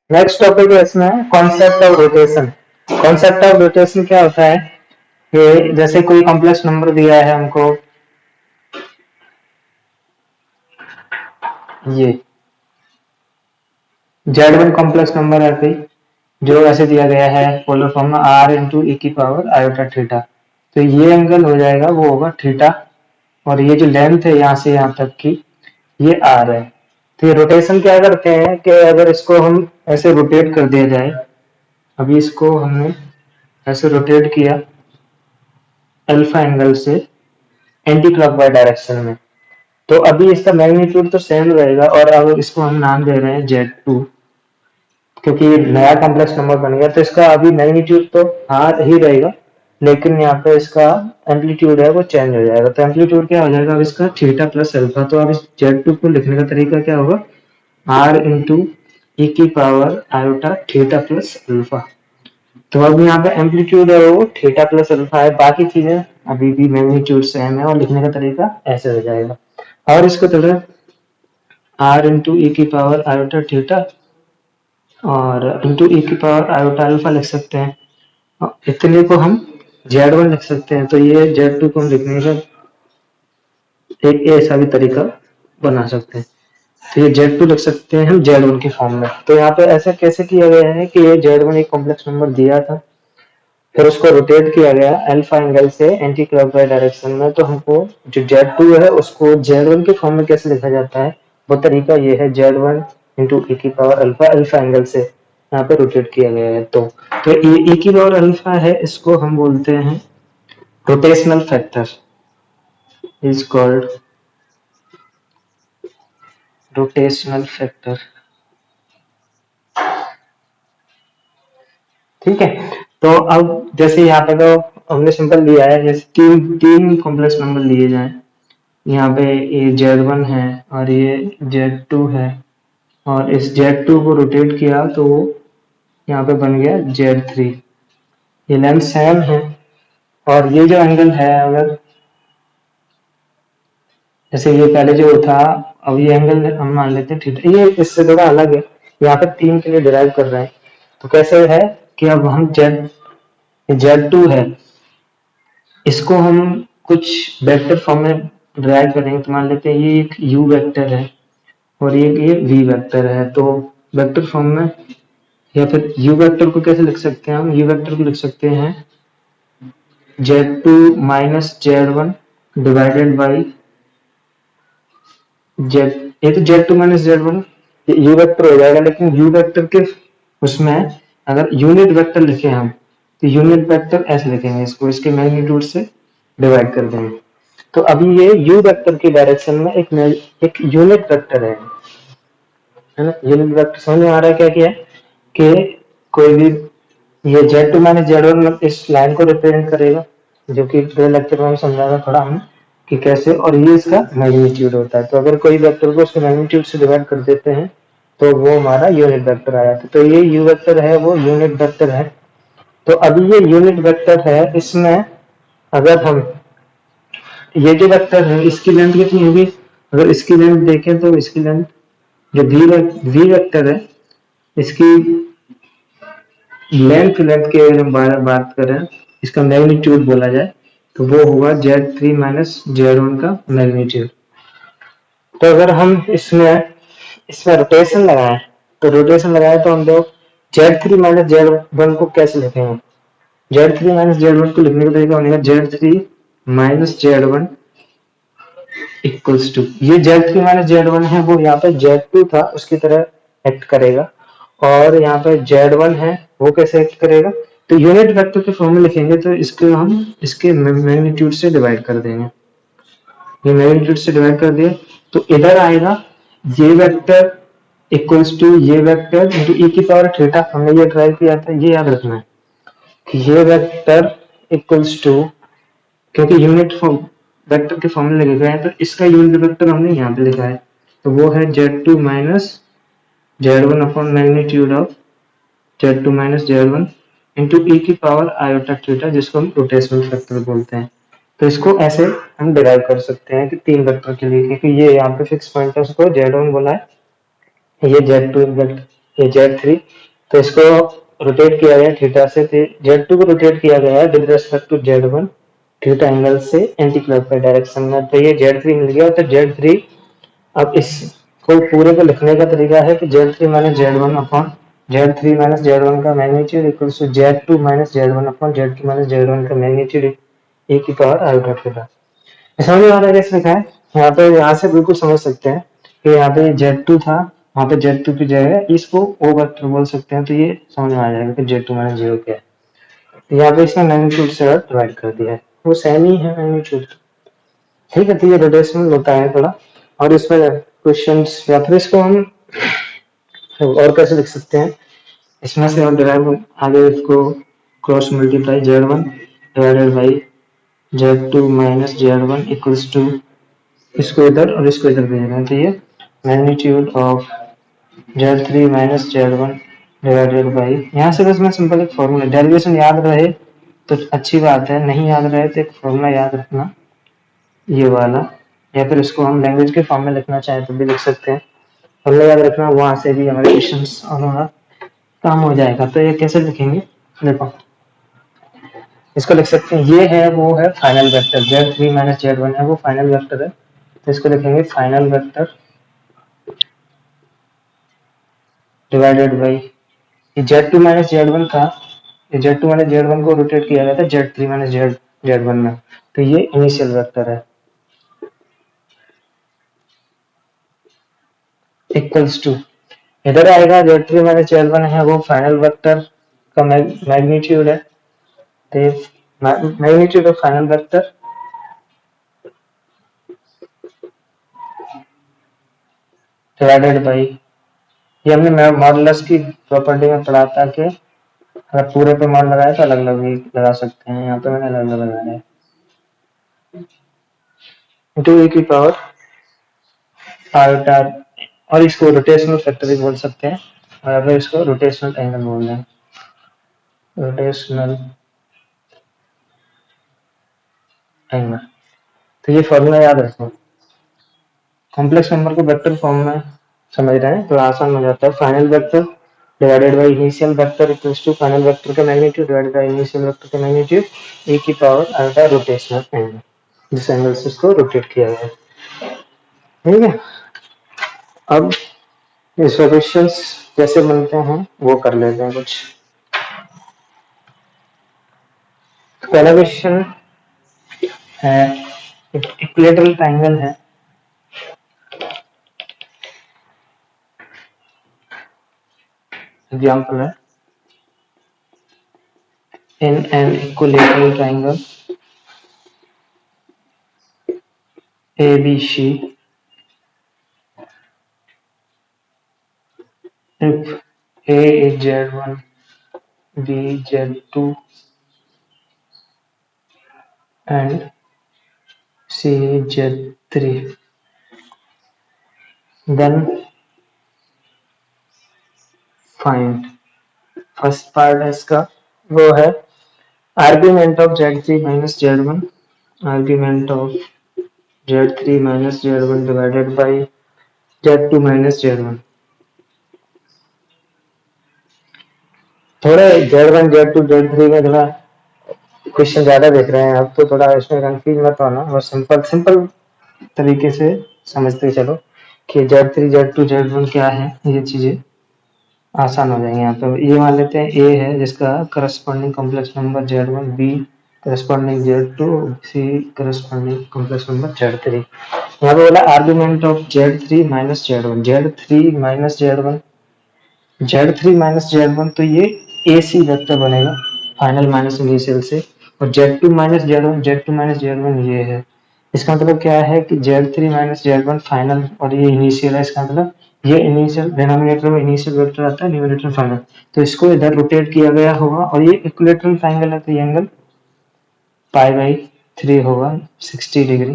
Next topic है इसमें concept of rotation. Concept of rotation क्या होता है कि जैसे कोई कॉम्प्लेक्स नंबर दिया है हमको, ये Z1 कॉम्प्लेक्स नंबर है कोई, जो ऐसे दिया गया है पोलर फॉर्म में r इंटू ई की पावर आयोटा थीटा। तो ये एंगल हो जाएगा, वो होगा थीटा, और ये जो लेंथ है यहाँ से यहाँ तक की, ये r है। तो ये रोटेशन क्या करते हैं कि अगर इसको हम ऐसे रोटेट कर दिया जाए, अभी इसको हमने ऐसे रोटेट किया अल्फा एंगल से एंटी क्लॉकवाइज डायरेक्शन में, तो अभी इसका मैग्नीट्यूड तो सेम रहेगा, और अब इसको हम नाम दे रहे हैं Z2, क्योंकि ये नया कॉम्प्लेक्स नंबर बन गया, तो इसका अभी मैग्नीट्यूड तो हाँ ही रहेगा, लेकिन यहाँ पे इसका एम्पलीट्यूड है वो चेंज हो जाएगा। तो एम्पलीट्यूड क्या हो जाएगा अब इसका, थीटा प्लस अल्फा। तो अब इस Z2 को लिखने का तरीका क्या होगा, r इंटू ई की power iota theta plus alpha. तो अब यहाँ पे एम्पलीट्यूड है वो थीटा प्लस अल्फा है, बाकी चीजें अभी भी मैग्नीट्यूड सेम है, और लिखने का तरीका ऐसे हो जाएगा। और इसको थोड़ा r इंटू ई की पावर आयोटा थीटा और इंटू ई की पावर आयोटा अल्फा लिख सकते हैं, और इतने को हम Z1 लिख सकते हैं। तो ये Z2 को हम लिखने का एक ऐसा भी तरीका बना सकते हैं। तो ये Z2 लिख सकते हैं हम Z1 के फॉर्म में। तो यहाँ पे ऐसा कैसे किया गया है कि ये Z1 एक कॉम्प्लेक्स नंबर दिया था, फिर उसको रोटेट किया गया अल्फा एंगल से एंटी क्लॉकवाइज डायरेक्शन में। तो हमको जो Z2 है उसको Z1 के फॉर्म में कैसे लिखा जाता है, वो तरीका ये है, Z1 इंटू ई की पावर अल्फा, अल्फा एंगल से यहाँ पे रोटेट किया गया है। तो ई की पावर अल्फा है, इसको हम बोलते हैं rotational factor, is called rotational factor. ठीक है। तो अब जैसे यहाँ पे तो हमने सिंपल लिया है, जैसे तीन तीन कॉम्प्लेक्स नंबर लिए जाए, यहाँ पे ये Z1 है और ये Z2 है, और इस Z2 को रोटेट किया तो यहाँ पे बन गया Z3। ये लेंथ सेम है, और ये जो एंगल है, अगर जैसे ये पहले जो था, अब ये एंगल हम मान लेते हैं थीटा, ये इससे थोड़ा अलग है, यहाँ पे तीन के लिए डिराइव कर रहे हैं। तो कैसे है कि अब हम Z2 है, इसको हम कुछ वेक्टर फॉर्म में डिराइव करेंगे। तो मान लेते हैं ये एक u वेक्टर है और ये v वेक्टर है। तो वेक्टर फॉर्म में, या फिर u वेक्टर को कैसे लिख सकते हैं हम, u वेक्टर को लिख सकते हैं Z2 minus Z1 divided by Z, ये तो Z2 minus Z1 u vector हो जाएगा, लेकिन u वेक्टर के उसमें अगर यूनिट वेक्टर लिखे हम, तो यूनिट वेक्टर ऐसे लिखेंगे, इसको इसके मैग्नीट्यूड से डिवाइड कर देंगे। तो अभी ये u वेक्टर की डायरेक्शन में एक यूनिट वेक्टर है ना। यूनिट वेक्टर समझ में आ रहा है क्या किया है कि कोई भी, ये Z2 माइनस Z1 इस लाइन को रिप्रेजेंट करेगा, जो कि अगले लेक्चर में हम समझाएगा थोड़ा हम कि कैसे, और ये इसका मैग्नीट्यूड होता है। तो अगर कोई वेक्टर को उसके मैग्नीट्यूड से डिवाइड कर देते हैं तो वो हमारा यूनिट वेक्टर आ जाता है। तो ये u वेक्टर है वो यूनिट वेक्टर है। तो अभी ये यूनिट वेक्टर है, इसमें अगर हम ये जो वेक्टर है इसकी लेंथ कितनी होगी, अगर इसकी लेंथ देखें तो इसकी लेंथ जो v वेक्टर है, इसकी लेंथ की अगर हम बात करें, इसका मैग्नीट्यूड बोला जाए, तो वो होगा Z3 माइनस Z1 का मैग्नीट्यूड। तो अगर हम इसमें रोटेशन लगाएं, तो रोटेशन लगाए तो हम लोग Z3 माइनस Z1 को कैसे लिखेंगे, Z3 माइनस Z1 को लिखने का तरीका बनेगा Z3 minus Z1 equals to, ये Z3 माइनस Z1 है वो यहाँ पे Z2 था उसकी तरह एक्ट करेगा, और यहाँ पे Z1 है वो कैसे एक्ट करेगा, तो यूनिट वेक्टर के फॉर्म में लिखेंगे तो इसको हम इसके मैग्नीट्यूड से डिवाइड कर देंगे। ये मैग्नीट्यूड से डिवाइड कर दिया तो इधर आएगा ये वेक्टर इक्वल्स टू ये वेक्टर इंटू ई की पावर थीटा, हमने ये ट्राई किया था, ये याद रखना है कि ये वेक्टर इक्वल्स टू, क्योंकि यूनिट वेक्टर के फॉर्मूले लिखे गए हैं, तो इसका यूनिट वेक्टर हमने यहाँ पे लिखा है, तो वो है Z2 minus Z1 upon magnitude of Z2 minus Z1 into e की पावर आयोटा थीटा, जिसको हम रोटेशनल फैक्टर बोलते हैं। तो इसको ऐसे हम डिराइव कर सकते हैं कि तीन वेक्टर के लिए, क्योंकि ये यहाँ पे फिक्स पॉइंट है, उसको Z1 बोला है, ये Z2 वेक्टर ये Z3, तो इसको रोटेट किया गया थीटा से, Z2 को रोटेट किया गया है with respect to Z1 theta angle से एंटी क्लॉकवाइज डायरेक्शन में। तो ये Z3 मिल गया। तो Z3, अब इसको पूरे को लिखने का तरीका है कि Z3 minus Z1 upon Z3 minus Z1 का magnitude equals to Z2 minus Z1 upon Z2 minus Z1 का मैग्नीट्यूड e की पावर अल्फा थीटा। समझ में आ रहा है कैसे लिखा है? यहाँ पे, यहाँ से बिल्कुल समझ सकते हैं कि यहाँ पे Z2 था, वहाँ पे Z2 की जगह इसको O वेक्टर बोल सकते हैं, तो ये समझ में आ जाएगा कि Z2 माइनस 0 क्या है। तो यहाँ पे इसने मैग्नीट्यूड से डिवाइड कर दिया है, वो सेम ही है मैग्नीट्यूड। ठीक है, तो ये रोटेशनल होता है थोड़ा। और इसमें क्वेश्चंस, या फिर इसको हम और कैसे लिख सकते हैं, इसमें से और डिराइव आगे इसको cross multiply Z1 divided by Z2 minus Z1 equals to, इसको इधर और इसको इधर भेजना है। तो ये magnitude of Z3 minus Z1 divided by, यहाँ से बस मैं सिंपल एक फॉर्मूला, डेरिवेशन याद रहे तो अच्छी बात है, नहीं याद रहे तो एक फॉर्मूला याद रखना ये वाला, या फिर इसको हम लैंग्वेज के फॉर्म में लिखना चाहें तो भी लिख सकते हैं। फॉर्मूला याद रखना, वहां से भी हमारे क्वेश्चंस हमारा काम हो जाएगा। तो ये कैसे लिखेंगे, देखो इसको लिख सकते हैं, ये है वो है final vector, Z3 minus Z1 है वो फाइनल वेक्टर है। तो इसको लिखेंगे फाइनल वेक्टर डिवाइडेड बाई, ये Z2 माइनस Z1 था, ये Z2 माइनस Z1 को रोटेट किया गया था Z3 माइनस Z1 में, तो ये इनिशियल वेक्टर है इक्वल्स टू, इधर आएगा Z3 माइनस Z1 है वो फाइनल वेक्टर का मैग्नीट्यूड है, तो magnitude of final vector divided by, ये हमने मॉडुलस की प्रॉपर्टी में पढ़ा था कि अगर पूरे पे मान लगाए तो अलग अलग भी लगा सकते हैं, यहाँ पे मैंने अलग अलग लगाया है, टू e की पावर आयोटा, और इसको रोटेशनल फैक्टर भी बोल सकते हैं, और अगर इसको रोटेशनल एंगल बोल रहे हैं, रोटेशनल एंगल। तो ये फॉर्मूला याद रखो, कॉम्प्लेक्स नंबर को वेक्टर फॉर्म में समझ रहे हैं तो आसान हो जाता है। Final vector divided by initial vector equals to final vector का magnitude divided by initial vector का मैग्नीट्यूड e की पावर आयोटा रोटेशनल एंगल, जिस एंगल से इसको रोटेट किया गया है। ठीक है, अब इस क्वेश्चंस कैसे बनते हैं वो कर लेते हैं कुछ। पहला क्वेश्चन है, इक्विलेटरल ट्रायंगल है, एग्जांपल है, in an equilateral triangle ABC, if A is Z1, B Z2 and C is Z3, then find, first part है इसका वो है argument of Z3 minus Z1, argument of Z3 minus Z1 divided by Z2 minus Z1। थोड़ा Z1 Z2 Z3 में थोड़ा question ज्यादा देख रहे हैं आप, तो थोड़ा इसमें कंफ्यूज मत होना, और सिंपल सिंपल तरीके से समझते चलो कि Z3 Z2 Z1 क्या है, ये चीजें आसान हो जाएंगे। यहाँ पे ये मान लेते हैं A है जिसका corresponding complex number Z1, B corresponding Z2, C corresponding complex number Z3। यहाँ पे बोला argument of Z3 minus Z1, Z3 minus Z1, Z3 minus Z1, तो ये AC वेक्टर बनेगा फाइनल माइनस इनिशियल से, और Z2 minus Z1, Z2 minus Z1 ये है। इसका मतलब क्या है कि Z3 माइनस Z1 फाइनल और ये इनिशियल है, इसका मतलब ये इनिशियल, डिनोमिनेटर में इनिशियल वेक्टर आता है, न्यूमरेटर फाइनल, तो इसको इधर रोटेट किया गया होगा, और ये इक्विलेटरल ट्रायंगल है तो ये एंगल पाई बाई 3 होगा 60 डिग्री।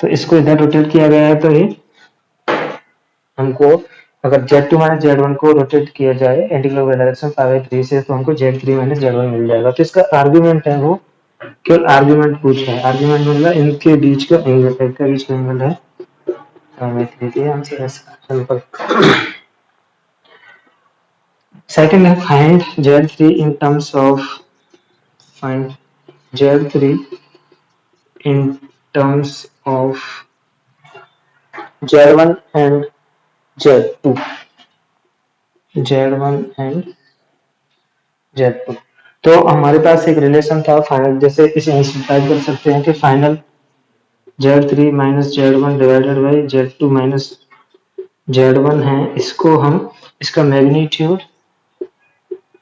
तो इसको इधर रोटेट किया गया है, तो ये हमको अगर Z2 माइनस Z1 को रोटेट किया जाए एंटीक्लॉकवाइज डायरेक्शन पाई बाई 3 से, तो हमको Z3 माइनस Z1 मिल जाएगा। तो इसका आर्ग्यूमेंट है वो, केवल आर्ग्यूमेंट पूछ रहा है, आर्ग्यूमेंट मतलब इनके बीच का एंगल, इनके बीच का एंगल है पाई बाई 3, आंसर है इसका सिंपल। सेकंड है find Z3 in terms of find Z3 in terms of Z1 and Z2 Z1 and Z2। तो हमारे पास एक रिलेशन था फाइनल, जैसे इसे टाइप कर सकते हैं कि final Z3 minus Z1 divided by Z2 minus Z1 है, इसको हम इसका magnitude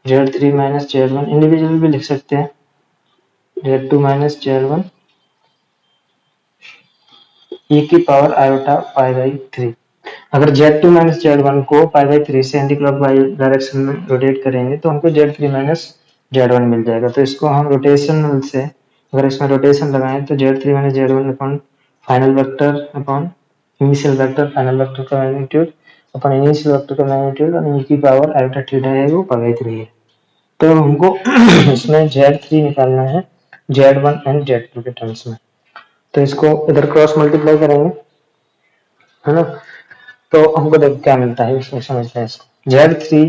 Z3 minus Z1 individual भी लिख सकते हैं, Z2 माइनस Z1 e की पावर आयोटा पाई बाई 3। अगर Z2 माइनस Z1 को पाई बाई 3 से एंटी क्लॉक डायरेक्शन में रोटेट करेंगे तो हमको Z3 माइनस Z1 मिल जाएगा। तो इसको हम रोटेशनल से अगर इसमें रोटेशन लगाएं तो Z3 minus Z1 upon final vector upon initial vector, final vector का मैग्नीट्यूड अपॉन इनिशियल वेक्टर का मैग्नीट्यूड और e की पावर आयोटा थीटा है वो पाई बाई 3 है। तो हमको इसमें Z3 निकालना है Z1 एंड Z2 के टर्म्स में, तो इसको इधर क्रॉस मल्टीप्लाई करेंगे, है ना। तो हमको देख क्या मिलता है इसमें, समझते हैं इसको। Z3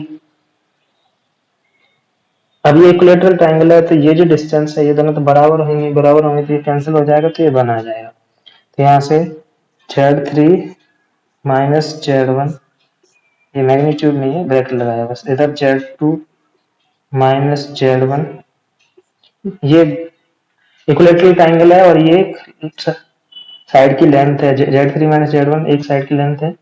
अब ये इक्विलेटरल ट्रायंगल है, तो ये जो डिस्टेंस है ये दोनों तो बराबर होंगे तो ये कैंसिल हो जाएगा, तो ये बना जाएगा। तो यहाँ से Z3 माइनस Z1, ये मैग्नीट्यूड नहीं है, ब्रैकेट लगाया बस, इधर Z2 माइनस Z1, ये इक्विलेटरल ट्रायंगल है और ये साइड की लेंथ है। Z3 माइनस Z1 एक साइड की लेंथ है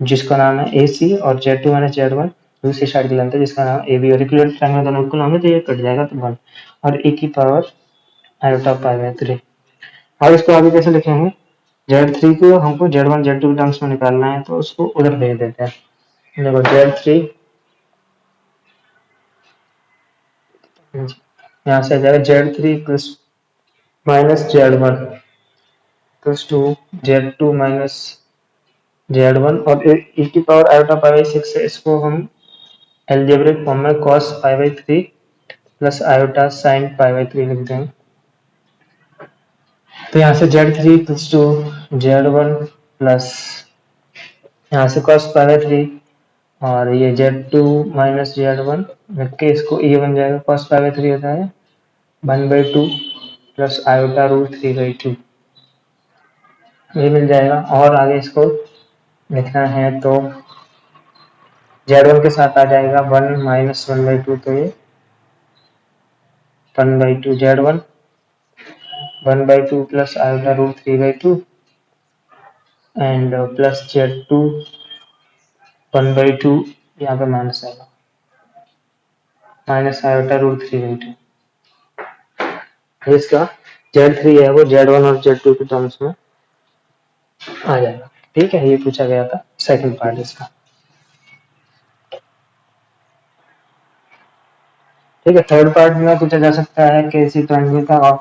जिसका नाम है AC, और Z2 माइनस Z1 दूसरी साइड की लेंथ है जिसका नाम है AB, और इक्विलेटरल ट्रायंगल दोनों इक्वल होंगे तो ये कट जाएगा तो 1 और e की पावर आयोटा पाई बाई 3। और इसको आगे कैसे लिखेंगे, Z3 को हमको Z1 Z2 के टर्म्स में निकालना है तो उसको उधर भेज देते हैं। देखो Z3 यहाँ से आ जाएगा Z3 plus minus Z1 plus 2 Z2 minus Z1 और e की पावर आयोटा पाई बाई 6 है, इसको हम एल्जेब्रिक फॉर्म में cos pi by 3 plus iota sine pi by 3 लिख देंगे। तो यहाँ से Z3 प्लस 2 Z1 प्लस यहाँ से cos पाई बाई 3 और ये Z2 माइनस Z1 लिख के इसको ये बन जाएगा, cos पाई बाई 3 होता है 1/2 प्लस आयोटा रूट 3/2, ये मिल जाएगा। और आगे इसको लिखना है तो Z1 के साथ आ जाएगा 1 माइनस 1/2, तो ये 1/2 Z1 1/2 plus iota root 3/2 and plus Z2 1/2, यहाँ पे माइनस आएगा माइनस आयोटा रूट 3/2। इसका Z3 है वो Z1 और Z2 के टर्म्स में आ जाएगा। ठीक है, ये पूछा गया था सेकंड पार्ट इसका। ठीक है, थर्ड पार्ट में पूछा जा सकता है कि इसी ट्रायंगल का और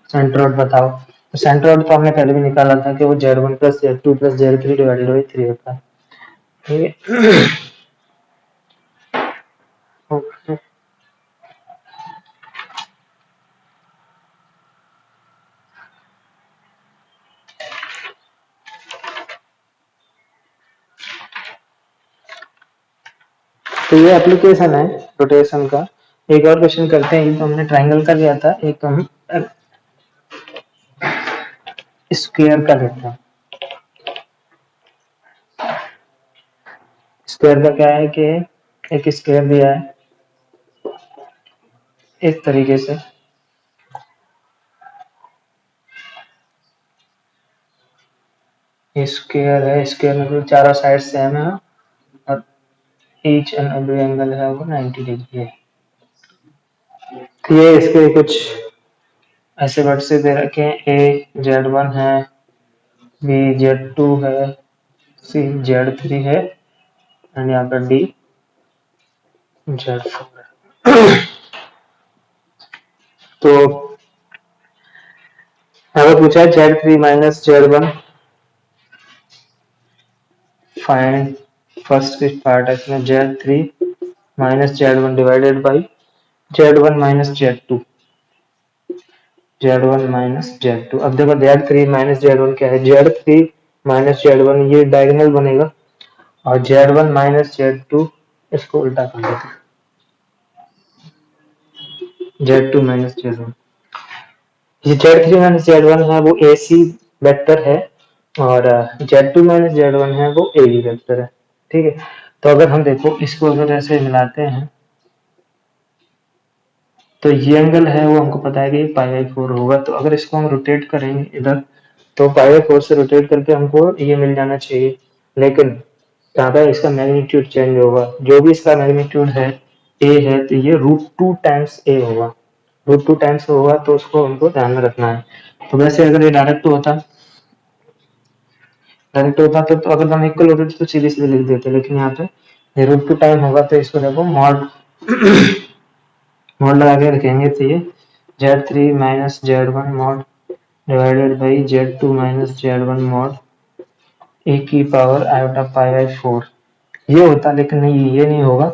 सेंट्रोइड बताओ। तो सेंट्रोइड तो हमने पहले भी निकाला था कि वो Z1 plus Z2 plus Z3 divided by 3 होता है। ठीक है ओके। तो ये एप्लीकेशन है रोटेशन का। एक और क्वेश्चन करते हैं, तो हमने ट्रायंगल का लिया था, एक हम स्क्वायर का लेते हैं। स्क्वायर का क्या है कि एक स्क्वायर दिया है इस तरीके से, स्क्वायर है, स्क्वायर मतलब चारों साइड सेम है और ईच एंड एवरी एंगल है वो 90 डिग्री है। तो ये इसके कुछ ऐसे वर्ड से दे रखे हैं, A Z1 है, B Z2 है, C Z3 है एंड यहाँ पर D Z4 है। तो अगर पूछा है Z3 minus Z1 find first part है इसमें Z3 minus Z1 divided by Z1 minus Z2 Z1 minus Z2। अब देखो Z3 माइनस Z1 क्या है, Z3 माइनस Z1 ये डायगोनल बनेगा और Z1 माइनस Z2 इसको उल्टा कर देते हैं। Z2 minus Z1। ये Z3 माइनस Z1 है वो AC वेक्टर है और Z2 माइनस Z1 है वो AB वेक्टर है। ठीक है, तो अगर हम देखो इसको अगर ऐसे मिलाते हैं तो ये एंगल है वो हमको पता है कि π/4 होगा। तो अगर इसको हम रोटेट करेंगे इधर तो π/4 से रोटेट करके हमको ये मिल जाना चाहिए, लेकिन यहाँ पे इसका मैग्नीट्यूड चेंज होगा। जो भी इसका मैग्नीट्यूड है a है तो ये √2 टाइम्स a होगा। √2 टाइम्स होगा तो उसको हमको ध्यान में रखना है। तो वैसे अगर ये डायरेक्ट होता तो अगर हम इक्वल होते तो सीधे सीधे लिख देते, लेकिन यहाँ पे ये √2 टाइम होगा तो इसको देखो मॉड मॉड लगा के रखेंगे तो ये Z3 minus Z1 mod divided by Z2 minus Z1 mod e की पावर आयोटा π/4 ये होता, लेकिन नहीं ये नहीं होगा।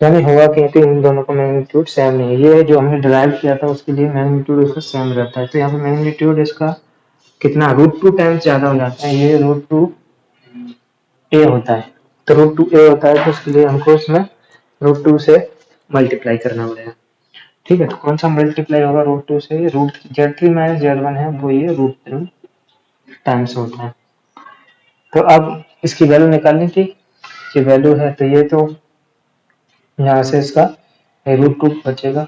क्या नहीं होगा क्योंकि इन दोनों का मैग्नीट्यूड सेम नहीं है। ये जो हमने डिराइव किया था उसके लिए मैग्नीट्यूड इसका सेम रहता है, तो यहाँ पे मैग्नीट्यूड इसका कितना √2 टाइम्स ज्यादा हो जाता है। ये √2 a होता है, तो √2 a होता है तो उसके लिए हमको इसमें √2 से मल्टीप्लाई करना पड़ेगा। ठीक है, तो कौन सा मल्टीप्लाई होगा √2 से? रूट Z3 माइनस Z1 है वो ये √3 टाइम्स होता है। तो अब इसकी वैल्यू निकालनी थी, ये वैल्यू है तो ये तो यहाँ से इसका √2 बचेगा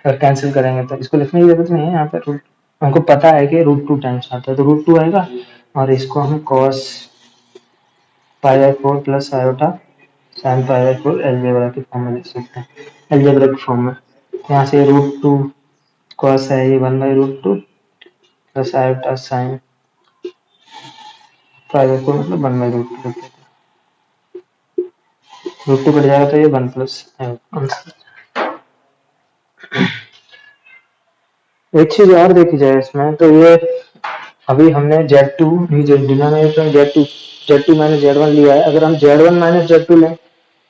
और कैंसिल करेंगे तो इसको लिखने की जरूरत नहीं है। यहाँ पे रूट हमको पता है कि √2 टाइम्स आता है तो √2 आएगा और इसको हम cos π/4 plus iota sin π/4 algebra की फॉर्म में लिख सकते हैं, अलजेब्रा की फॉर्म में। यहाँ से √2 cos है ये 1/√2 प्लस आयोटा sin π/4 मतलब 1/√2 लिख देते हैं। √2 कट जाएगा तो ये 1 प्लस आंसर। एक चीज और देखी जाए इसमें तो ये अभी हमने Z2 डिनोमिनेटर में Z2 माइनस Z1 लिया है। अगर हम Z1 माइनस Z2 लें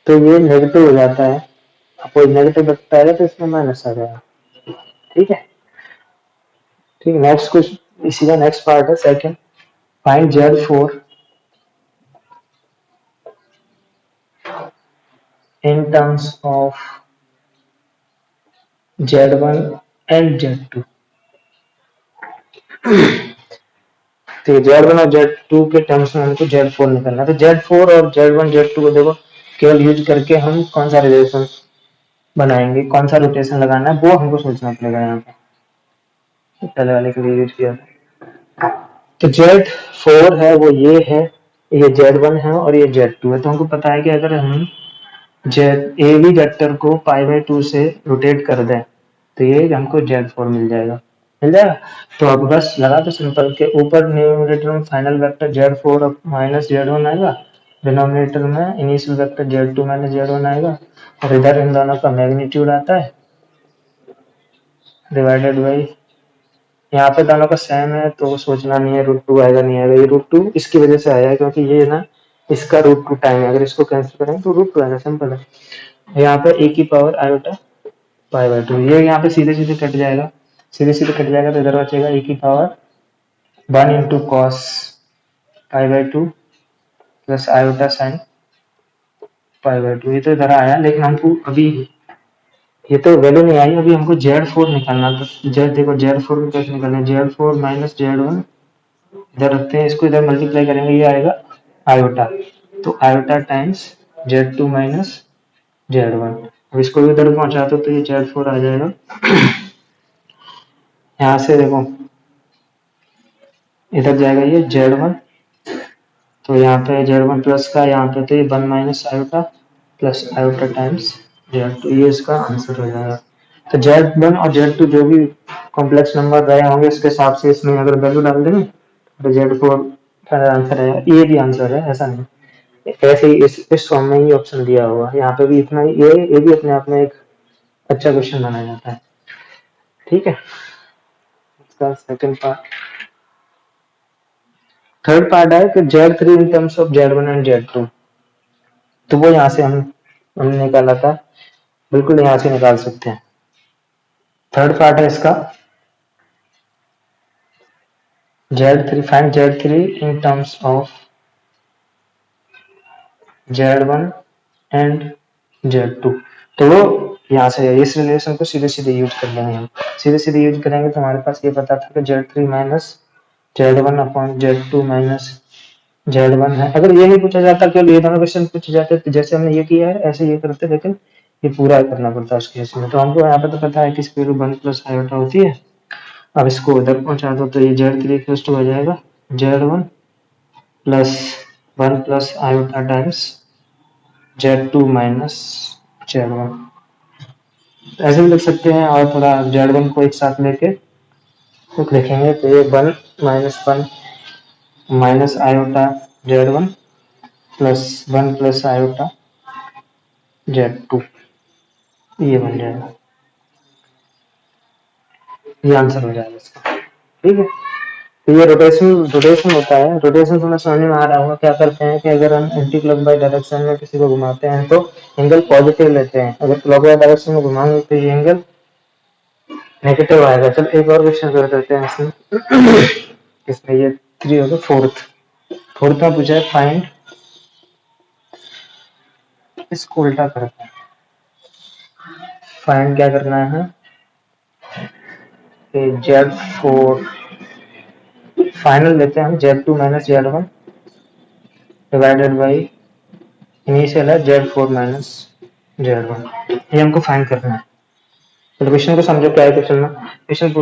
तो ये नेगेटिव हो जाता है, कोई नेगेटिव रखता है तो इसमें माइनस आ जाएगा। ठीक है, ठीक है। नेक्स्ट क्वेश्चन, इसी का नेक्स्ट पार्ट है second. Find Z4 in terms of Z1 and Z2। तो Z1 और Z2 के टर्म्स में हमको Z4 निकालना है। तो Z4 और Z1 Z2 को देखो केवल यूज करके हम कौन सा रिलेशन बनाएंगे, कौन सा रोटेशन लगाना है वो हमको सोचना पड़ेगा। यहाँ पे पहले वाले के लिए यूज किया तो Z4 है वो ये Z1 है और ये Z2 है। तो हमको पता है कि अगर हम ए बी वेक्टर को π/2 से रोटेट कर दें तो ये हमको Z4 मिल जाएगा। तो अब बस लगा दो सिंपल के ऊपर न्यूमरेटर में final vector Z4 minus Z1 आएगा, डिनोमिनेटर में initial vector Z2 minus Z1 आएगा और इधर इन दोनों का मैग्नीट्यूड आता है डिवाइडेड बाई, यहाँ पे दोनों का सेम है तो सोचना नहीं है √2 आएगा नहीं आएगा। ये √2 इसकी वजह से आया है क्योंकि ये ना इसका √2 टाइम है। अगर इसको कैंसिल करें तो √2 आएगा, सिंपल है। यहाँ पे ए की पावर आयोटा π/2 ये यहाँ पे सीधे सीधे कट जाएगा, सीधे सीधे कट जाएगा तो इधर बचेगा ए की power 1 into cos π/2 plus iota sine π/2। ये तो इधर आया लेकिन हमको अभी ये तो वैल्यू नहीं आई, अभी हमको Z4 निकालना। तो देखो Z4 को कैसे निकालना है, Z4 माइनस Z1 इधर रखते हैं, इसको इधर मल्टीप्लाई करेंगे ये आएगा आयोटा, तो iota times Z2 minus Z1। अब इसको भी इधर पहुंचा दो तो ये Z4 आ जाएगा। यहाँ से देखो इधर जाएगा ये Z1, तो यहाँ पे Z1 प्लस का यहाँ पे तो ये 1 minus iota plus iota times Z2, ये इसका आंसर हो जाएगा। तो Z1 और Z2 जो भी कॉम्प्लेक्स नंबर रहे होंगे इसके हिसाब से इसमें अगर वैल्यू डाल देंगे तो Z4 का आंसर है। ये भी आंसर है, ऐसा नहीं ऐसे ही इस फॉर्म में ही ऑप्शन दिया हुआ, यहाँ पे भी इतना ये भी अपने आप में एक अच्छा क्वेश्चन माना जाता है। ठीक है, इसका सेकंड पार्ट। थर्ड पार्ट है कि Z3 in terms of Z1 and Z2, तो वो यहाँ से हमने निकाला था, बिल्कुल यहाँ से निकाल सकते हैं। थर्ड पार्ट है इसका Z3 find Z3 in terms of Z1 and Z2। तो वो यहाँ से इस रिलेशन को सीधे सीधे यूज कर लेंगे हम। सीधे सीधे यूज करेंगे तो हमारे पास ये पता था कि Z3 minus Z1 upon Z2 minus Z1 है। अगर ये नहीं पूछा जाता, केवल ये दोनों क्वेश्चन पूछे जाते तो जैसे हमने ये किया है ऐसे ये करते, लेकिन ये पूरा करना पड़ता है उस केस में। तो हमको यहाँ पे तो पता है कि इसकी वैल्यू 1 प्लस आयोटा होती है। अब इसको उधर पहुंचा दो तो ये Z3 इक्वल्स टू हो जाएगा Z1 plus 1 plus iota times Z2 minus Z1। ऐसे भी लिख सकते हैं और थोड़ा Z1 को एक साथ लेके तो लिखेंगे तो ये 1 minus 1 minus iota Z1 plus 1 plus iota Z2, ये बन जाएगा, ये आंसर हो जाएगा इसका। ठीक है, तो ये रोटेशन होता है। रोटेशन तुम्हें समझ में आ रहा होगा। क्या करते हैं कि अगर हम एंटी क्लॉकवाइज डायरेक्शन में किसी को घुमाते हैं तो एंगल पॉजिटिव लेते हैं, अगर क्लॉकवाइज डायरेक्शन में घुमाएंगे तो ये एंगल नेगेटिव आएगा। चलो एक और क्वेश्चन कर देते हैं इसमें। इसमें ये 3 होगा। फोर्थ में पूछा है फाइंड, इसको उल्टा करते हैं। फाइंड क्या करना है कि Z4 फाइनल लेते हैं हम Z2 minus Z1 divided by initial है Z4 माइनस Z1। ये हमको फाइंड करना है। तो क्वेश्चन को समझो क्या है। क्वेश्चन में क्वेश्चन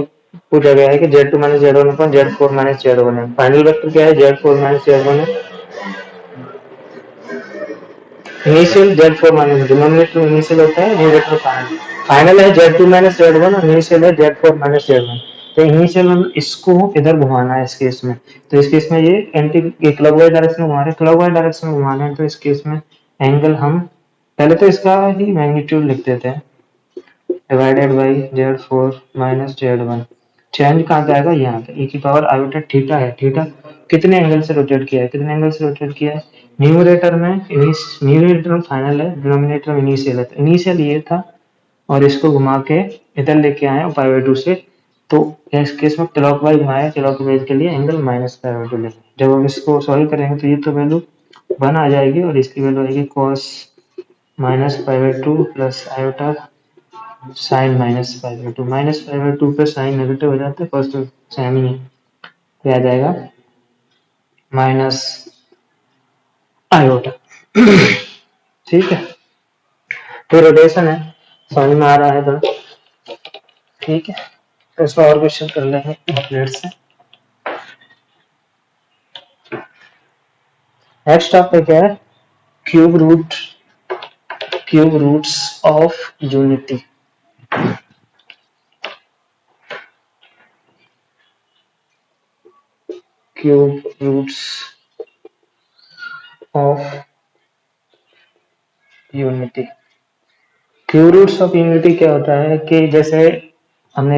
पूछा गया है कि Z2 minus Z1 upon Z4 minus Z1 है। फाइनल वेक्टर क्या है, Z4 माइनस Z1 है। Initial Z4 minus, denominator initial होता है, न्यूमरेटर फाइनल। फाइनल है Z2 माइनस Z1 और इनिशियल है Z4 माइनस Z1। तो इनिशियल हम इसको इधर घुमाना है इस केस में। तो इस केस में ये एंटी क्लॉकवाइज डायरेक्शन में घुमा रहे हैं, क्लॉकवाइज डायरेक्शन में घुमाना है। तो इस केस में एंगल हम पहले तो इसका ही मैग्नीट्यूड लिख देते हैं divided by Z4 minus Z1। Change कहाँ पे आएगा, यहाँ पे। e की पावर आयोटा थीटा है। थीटा कितने एंगल से रोटेट किया है, कितने एंगल से रोटेट किया है। न्यूमरेटर में फाइनल है, डिनोमिनेटर में इनिशियल है। तो इनिशियल ये था और इसको घुमा के इधर लेके आए पाई बाई 2 से। तो इस केस में क्लॉकवाइज घुमाया, क्लॉकवाइज के लिए एंगल माइनस पाई बाई 2 लेंगे। जब हम इसको सॉल्व करेंगे तो ये तो वैल्यू 1 आ जाएगी और इसकी वैल्यू आएगी cos minus pi by 2 plus iota sign minus pi by 2। Minus pi by 2 पे साइन नेगेटिव हो जाता है, फर्स्ट तो सेम ही है, तो आ जाएगा माइनस आयोटा। ठीक है, तो रोटेशन है, समझ में आ रहा है तो ठीक है। तो इसका और क्वेश्चन कर लेंगे प्लेट से। नेक्स्ट टॉपिक है cube roots of unity. Cube roots of unity. Cube roots of unity क्या होता है कि जैसे हमने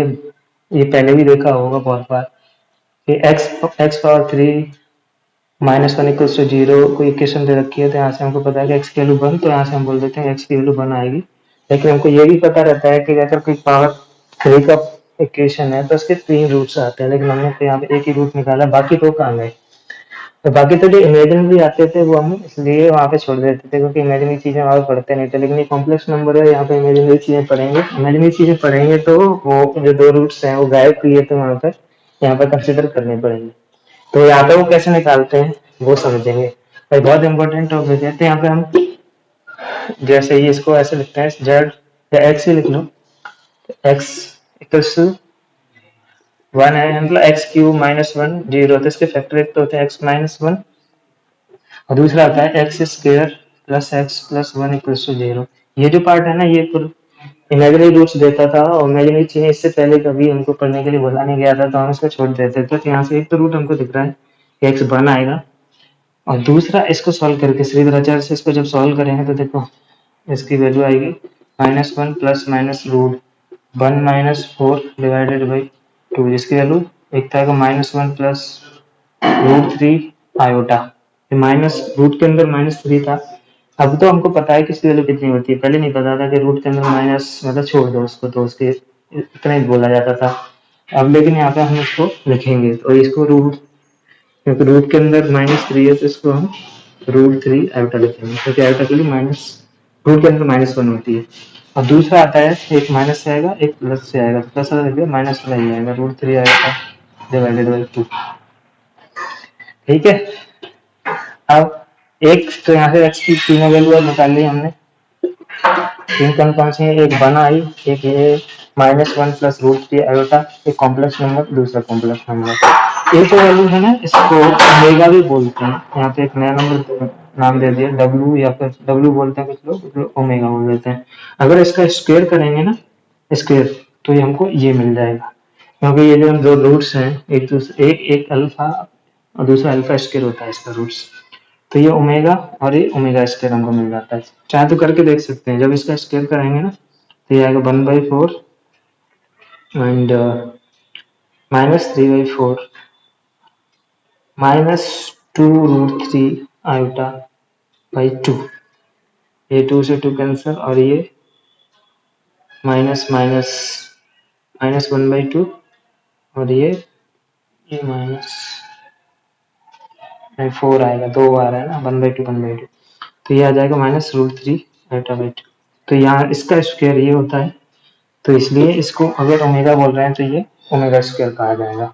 ये पहले भी देखा होगा बहुत बार कि x power 3 minus 1 equals to 0 कोई इक्वेशन दे रखी है। तो यहाँ से हमको पता है कि x की वैल्यू 1, तो यहाँ से हम बोल देते हैं x की वैल्यू 1 आएगी। लेकिन हमको ये भी पता रहता है कि अगर कोई पावर 3 का इक्वेशन है तो उसके 3 रूट्स आते हैं, लेकिन हमने तो यहाँ पे एक ही रूट निकाला, बाकी 2 कहाँ गए। तो बाकी तो जो इमेजिनरी आते थे वो हम इसलिए वहाँ पे छोड़ देते थे क्योंकि इमेजिनरी चीजें और पढ़ते नहीं थे। लेकिन ये कॉम्प्लेक्स नंबर है, यहाँ पे इमेजिनरी चीजें पढ़ेंगे। इमेजिनरी चीजें पढ़ेंगे तो वो जो 2 रूट्स हैं वो गायब किए थे वहाँ पर, यहाँ पर कंसिडर करने पड़ेंगे। तो यहाँ पे वो कैसे निकालते हैं वो समझेंगे भाई, बहुत इंपॉर्टेंट टॉपिक है। तो यहाँ पे हम जैसे ही इसको ऐसे लिखते हैं जेड या एक्स ही लिख लो, एक्स इक्वल्स टू 1 है, मतलब एक्स क्यूब माइनस 1 0। तो इसके फैक्टर एक तो होते हैं एक्स माइनस 1 और दूसरा आता है x square plus x plus 1 equals to 0। ये जो पार्ट है ना ये इमेजिनरी रूट्स देता था और इमेजिनरी चीजें इससे पहले कभी हमको पढ़ने के लिए बोला नहीं गया था, तो हम इसको छोड़ देते थे। तो यहाँ से एक तो रूट हमको दिख रहा है कि एक्स 1 आएगा और दूसरा इसको सॉल्व करके श्रीधराचार्य से इसको जब सॉल्व करेंगे तो देखो इसकी वैल्यू आएगी -1 plus minus root 1 minus 4 divided by 2। इसकी वैल्यू एक था -1 प्लस √3 आयोटा। माइनस रूट के अंदर -3 था। अब तो हमको पता है कि इसकी वैल्यू कितनी होती है, पहले नहीं पता था कि रूट के अंदर माइनस मतलब छोड़ दो उसको, तो उसके इतना ही बोला जाता था। अब लेकिन यहाँ पे हम इसको लिखेंगे तो इसको रूट, क्योंकि रूट के अंदर -3 है तो इसको हम √3 आयोटा लिखेंगे, क्योंकि आयोटा के लिए माइनस रूट के अंदर -1 होती है। और दूसरा आता है एक माइनस से आएगा एक प्लस से आएगा, प्लस वाला देखिए माइनस वाला ही आएगा, √3 आएगा डिवाइडेड बाई 2। ठीक है, अब एक तो यहाँ से x की तीनों वैल्यू अब निकाल ली हमने, तीन कौन सी है, एक 1 आई, एक ये -1 प्लस √3 आयोटा, एक कॉम्प्लेक्स नंबर दूसरा कॉम्प्लेक्स नंबर। एक वैल्यू है ना, इसको ओमेगा भी बोलते हैं, यहाँ पे एक नया नंबर नाम दे दिया डब्ल्यू, या फिर डब्ल्यू बोलते हैं कुछ लोग ओमेगा बोल देते हैं। अगर इसका स्क्वायर करेंगे ना, स्क्वायर, तो ये हमको ये मिल जाएगा, क्योंकि ये जो दो रूट्स हैं, एक दूसरे एक अल्फा और दूसरा अल्फा स्क्वायर होता है इसका रूट्स, तो ये ओमेगा और ये ओमेगा स्क्वायर हमको मिल जाता है। चाहे तो करके देख सकते हैं, जब इसका स्क्वायर करेंगे ना तो ये आएगा 1/4 एंड -3/4 -2√3 आयोटा बाई 2, ये 2 से 2 कैंसिल, और ये माइनस माइनस -1/2, और ये -4 आएगा, 2 बार है ना, 1/2 1/2, तो ये आ जाएगा -√3 आयोटा बाई 2। तो यहाँ इसका स्क्वायर ये होता है, तो इसलिए इसको अगर ओमेगा बोल रहे हैं तो ये ओमेगा स्क्वायर कहा जाएगा।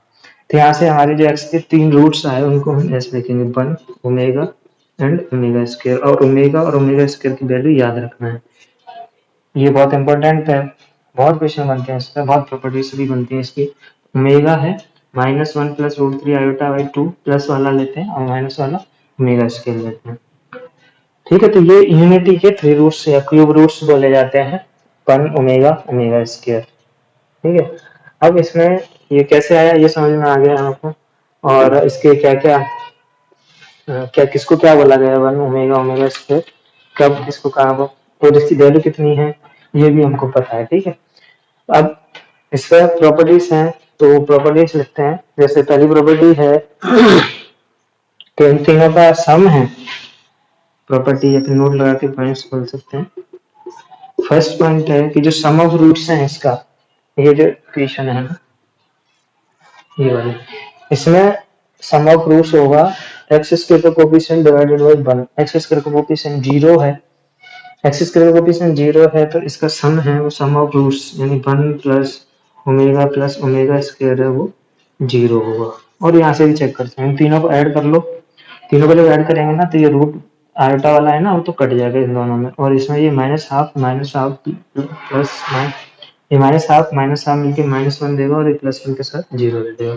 तो यहाँ से हमारे जो एक्स के 3 रूट्स आए उनको हम ऐसे लिखेंगे, 1 ओमेगा एंड ओमेगा स्क्वायर, और ओमेगा स्क्वायर की वैल्यू याद रखना है, ये बहुत इंपॉर्टेंट है, बहुत क्वेश्चन बनते हैं इसका, बहुत प्रॉपर्टीज भी बनती है इसकी। ओमेगा है -1 प्लस √3 आयोटा बाई 2, प्लस वाला लेते हैं और माइनस वाला ओमेगा स्क्वायर लेते हैं। ठीक है, तो ये यूनिटी के 3 रूट्स या क्यूब रूट्स बोले जाते हैं, 1 ओमेगा स्क्वायर। ठीक है, अब इसमें ये कैसे आया ये समझ में आ गया आपको, और इसके क्या क्या क्या किसको क्या बोला गया, 1 ओमेगा स्क्वायर कब किसको कहा, और इसकी वैल्यू कितनी है ये भी हमको पता है। ठीक है, अब इसका प्रॉपर्टीज हैं, तो प्रॉपर्टीज लिखते हैं। जैसे पहली प्रॉपर्टी है कि इन तीनों का सम है, प्रॉपर्टी अपने नोट लगा के पॉइंट्स बोल सकते हैं। फर्स्ट पॉइंट है कि जो सम ऑफ रूट्स है इसका, ये जो इक्वेशन है ना ये वाली, इसमें सम ऑफ रूट्स होगा एक्स स्क्वायर का coefficient divided by 1। X square का कोफिशिएंट 0 है, एक्स स्क्वायर का कोफिशिएंट 0 है, तो इसका सम है वो सम ऑफ रूट्स यानी 1 प्लस ओमेगा स्क्वायर है वो 0 होगा। और यहाँ से भी चेक करते हैं, तीनों को ऐड कर लो, तीनों को जब ऐड करेंगे ना तो ये रूट आयोटा वाला है ना वो तो कट जाएगा इन दोनों में, और इसमें ये माइनस हाफ प्लस ये माइनस हाफ मिलके -1 देगा, और ये प्लस 1 के साथ 0 दे देगा।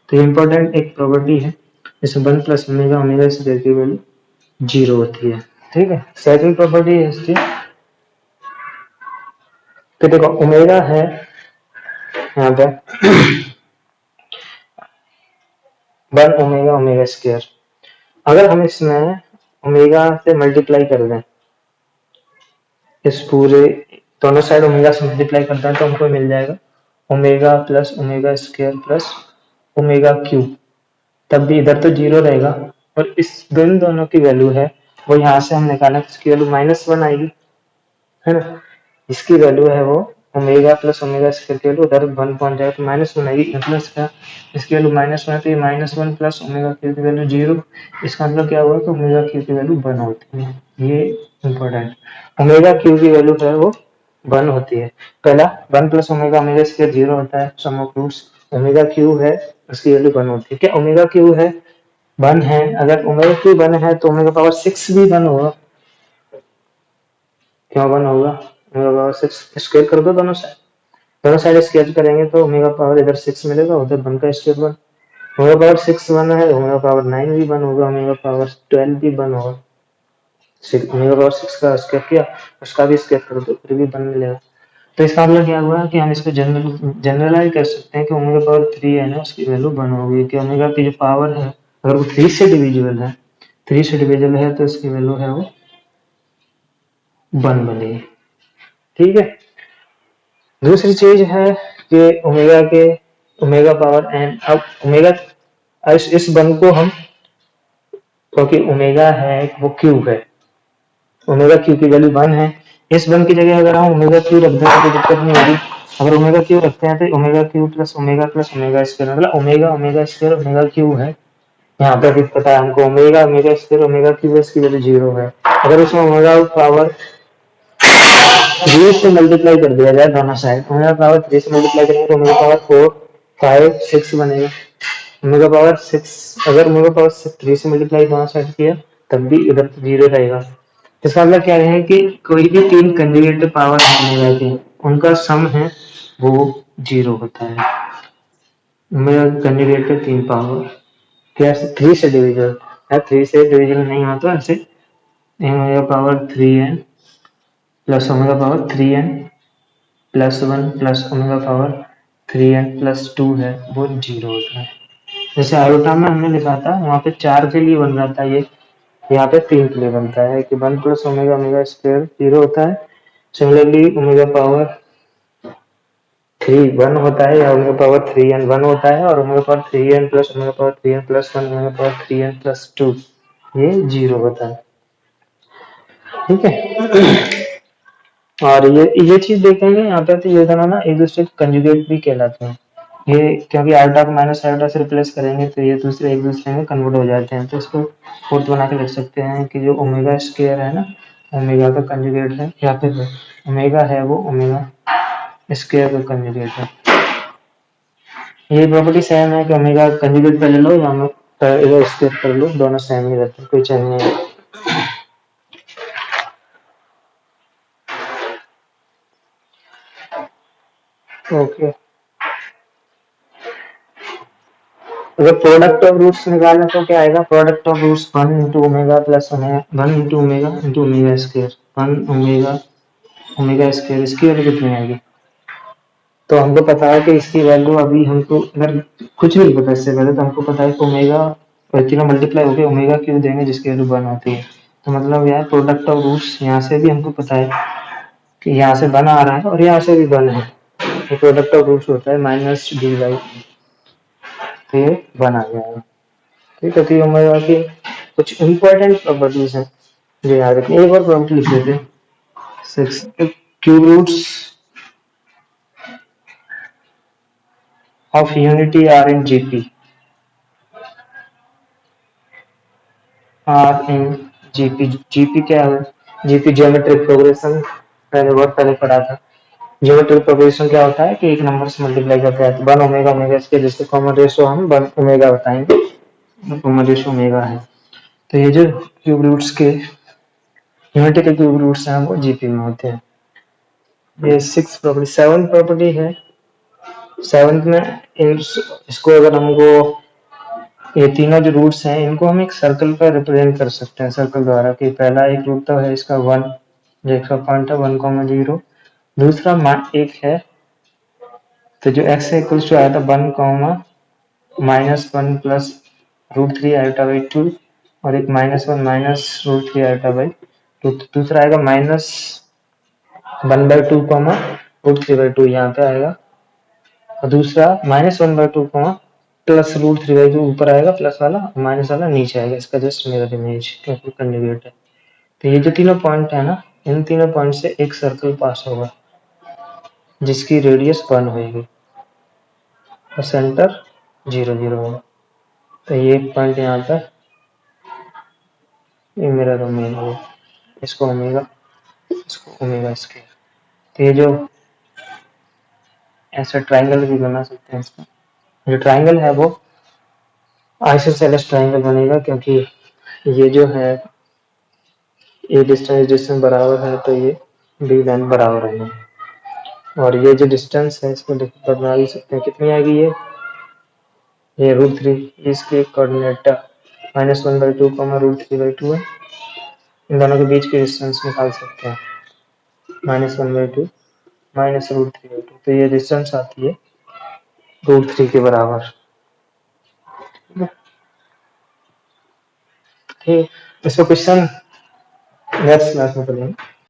तो ये इंपॉर्टेंट एक प्रॉपर्टी है, इसमें 1 प्लस ओमेगा स्क्वायर की वैल्यू 0 होती है। ठीक है, सेकंड प्रॉपर्टी है इसकी कि देखो ओमेगा है यहाँ पे 1 ओमेगा स्क्वायर, अगर हम इसमें ओमेगा से मल्टीप्लाई कर दें, इस पूरे दोनों साइड ओमेगा से मल्टीप्लाई करते हैं तो हमको मिल जाएगा omega plus omega square plus omega cube, तब भी इधर तो 0 रहेगा, और इस दोनों की वैल्यू है वो यहाँ से हम निकालें तो इसकी वैल्यू -1 आएगी, है ना। इसकी वैल्यू है वो ओमेगा प्लस ओमेगा स्क्वायर की वैल्यू उधर 1 पहुंच जाएगा तो -1 आएगी, प्लस का इसकी वैल्यू -1 है तो ये -1 प्लस ओमेगा क्यू की वैल्यू 0, इसका मतलब क्या हुआ कि ओमेगा क्यू की वैल्यू 1 होती है। ये इंपॉर्टेंट, ओमेगा क्यू की वैल्यू है वो 1 होती है। पहला 1 प्लस ओमेगा स्क्वायर 0 होता है, सम ऑफ रूट्स ओमेगा क्यू है उसकी वैल्यू 1 होती है। क्या ओमेगा क्यू है 1 है, अगर ओमेगा क्यू 1 है तो ओमेगा पावर 6 भी 1 होगा, क्यों 1 होगा, ओमेगा पावर 6 स्क्वायर कर दो दोनों साइड स्क्वायर करेंगे तो ओमेगा पावर इधर 6 मिलेगा, उधर 1 का स्क्वायर 1, ओमेगा पावर 6 1 है, ओमेगा पावर 9 भी 1 होगा, ओमेगा पावर 12 भी 1 होगा, ओमेगा पावर 6 का स्क्वायर किया उसका भी स्क्वायर कर दो फिर भी 1 मिलेगा। तो इसका मतलब क्या हुआ कि हम इसको जनरलाइज कर सकते हैं कि ओमेगा पावर 3 है ना उसकी वैल्यू 1 होगी, कि ओमेगा की जो पावर है अगर वो 3 से डिविजिबल है, 3 से डिविजिबल है तो इसकी वैल्यू है वो 1 बनेगी। ठीक है, दूसरी चीज है कि ओमेगा पावर एन, अब ओमेगा इस 1 को हम, क्योंकि ओमेगा है वो क्यूब है, ओमेगा क्यू की वैल्यू 1 है, इस 1 की जगह अगर हम ओमेगा क्यू रख दें तो कोई दिक्कत नहीं होगी। अगर ओमेगा क्यू रखते हैं तो omega cube plus omega square, मतलब ओमेगा स्क्वायर ओमेगा क्यू है, यहाँ पे भी पता है हमको ओमेगा स्क्वायर ओमेगा क्यू इसकी वैल्यू 0 है। अगर उसमें ओमेगा पावर 3 से मल्टीप्लाई कर दिया जाए दोनों साइड, ओमेगा पावर 3 से मल्टीप्लाई करेंगे तो ओमेगा पावर 4 5 6 बनेगा। ओमेगा पावर 6 अगर ओमेगा पावर 3 से मल्टीप्लाई दोनों साइड किया तब भी इधर 0 रहेगा। इसका मतलब क्या है कि कोई भी 3 कंजुगेट पावर ओमेगा की उनका सम है वो 0 होता है। ओमेगा कंजुगेट 3 पावर क्या 3 से डिविजन है, 3 से डिविजन नहीं होता ऐसे omega power 3n plus omega power 3n plus 1 plus omega power 3n plus 2 है वो 0 होता है। जैसे आयोटा में हमने लिखा था वहाँ पे 4 के लिए बन रहा था ये, यहाँ पे 3 के लिए बनता है कि 1 प्लस ओमेगा ओमेगा स्क्वायर 0 होता है। सिमिलरली ओमेगा पावर 3 1 होता है या ओमेगा पावर 3n 1 होता है और omega power 3n plus omega power 3n plus 1 omega power 3n plus 2 ये 0 होता है। ठीक है। और ये चीज देखेंगे यहाँ पे तो ये दोनों ना एक दूसरे के कंजुगेट भी कहलाते हैं। ये क्योंकि आयोटा को माइनस आयोटा से रिप्लेस करेंगे तो ये दूसरे एक दूसरे में कन्वर्ट हो जाते हैं, तो इसको फोर्थ बना के लिख सकते हैं कि जो ओमेगा स्क्वायर है ना ओमेगा का कंजुगेट है, या फिर ओमेगा है वो ओमेगा स्क्वायर का कंजुगेट है। ये प्रॉपर्टी सेम है कि ओमेगा कंजुगेट कर लो या इधर स्क्वायर कर लो, दोनों सेम ही रहते हैं, कोई चेंज नहीं है। ओके, अगर प्रोडक्ट ऑफ रूट्स निकालना तो क्या आएगा, product of roots 1 into omega plus omega 1 into omega square 1 omega omega square, इसकी वैल्यू कितनी आएगी। तो हमको पता है कि इसकी वैल्यू अभी हमको अगर कुछ नहीं पता इससे पहले तो हमको पता है कि ओमेगा तीनों मल्टीप्लाई होकर ओमेगा क्यू देंगे जिसकी वैल्यू 1 होती है। तो मतलब यार प्रोडक्ट ऑफ रूट्स यहाँ से भी हमको पता है कि यहाँ से 1 आ रहा है और यहाँ से भी 1 है, तो प्रोडक्ट ऑफ रूट्स होता है माइनस डी बाई, तो ये 1 आ जाएगा। ठीक है, तो ओमेगा की कुछ इंपॉर्टेंट प्रॉपर्टीज हैं जो याद रखनी। एक और प्रॉपर्टी लिख लेते हैं 6 cube roots of unity are in GP, are in GP. GP क्या है, जीपी ज्योमेट्रिक प्रोग्रेशन, मैंने बहुत पहले पढ़ा था। ज्योमेट्रिक प्रोग्रेशन क्या होता है कि एक नंबर से मल्टीप्लाई करते हैं, 1 ओमेगा ओमेगा इसके जिसके कॉमन रेशो हम 1 ओमेगा बताएंगे, कॉमन रेशो ओमेगा है। तो ये जो क्यूब रूट्स के यूनिटी के क्यूब रूट्स हैं वो जीपी में होते हैं। ये 6 प्रॉपर्टी, 7 प्रॉपर्टी है। 7 में इसको अगर हमको ये तीनों जो रूट्स हैं इनको हम एक सर्कल पर रिप्रेजेंट कर सकते हैं सर्कल द्वारा, कि पहला एक रूट तो है इसका 1 जो इसका पॉइंट है 1,0, दूसरा एक है तो जो x इक्वल्स टू आया था 1, -1 प्लस √3 आयोटा बाई 2 और एक -1 माइनस √3 आयोटा बाई 2, दूसरा आएगा -1/2 √3/2 यहाँ पे आएगा, और दूसरा -1/2 प्लस √3/2 ऊपर आएगा प्लस वाला, माइनस वाला नीचे आएगा, इसका जस्ट मिरर इमेज क्योंकि कंजुगेट है। तो ये जो तीनों पॉइंट है ना इन तीनों पॉइंट से एक सर्कल पास होगा जिसकी रेडियस 1 होगी और सेंटर 0 0 होगा। तो ये एक पॉइंट यहाँ पर ये मिरर ओमेगा है, इसको ओमेगा इसको ओमेगा स्क्वायर। तो ये जो ऐसा ट्राइंगल भी बना सकते हैं, इसका जो ट्राइंगल है वो आइसोसेलेस ट्राइंगल बनेगा क्योंकि ये जो है ये डिस्टेंस बराबर है तो ये डी लेंथ बराबर है, और ये जो डिस्टेंस है इसको बना भी सकते हैं, कितनी आएगी ये √3, इसके कोऑर्डिनेट -1/2 √3/2 है, इन दोनों के बीच की डिस्टेंस निकाल सकते हैं -1/2 -√3/2, तो ये डिस्टेंस आती है √3 के बराबर। ठीक, इसको क्वेश्चन नेक्स्ट क्लास में करेंगे।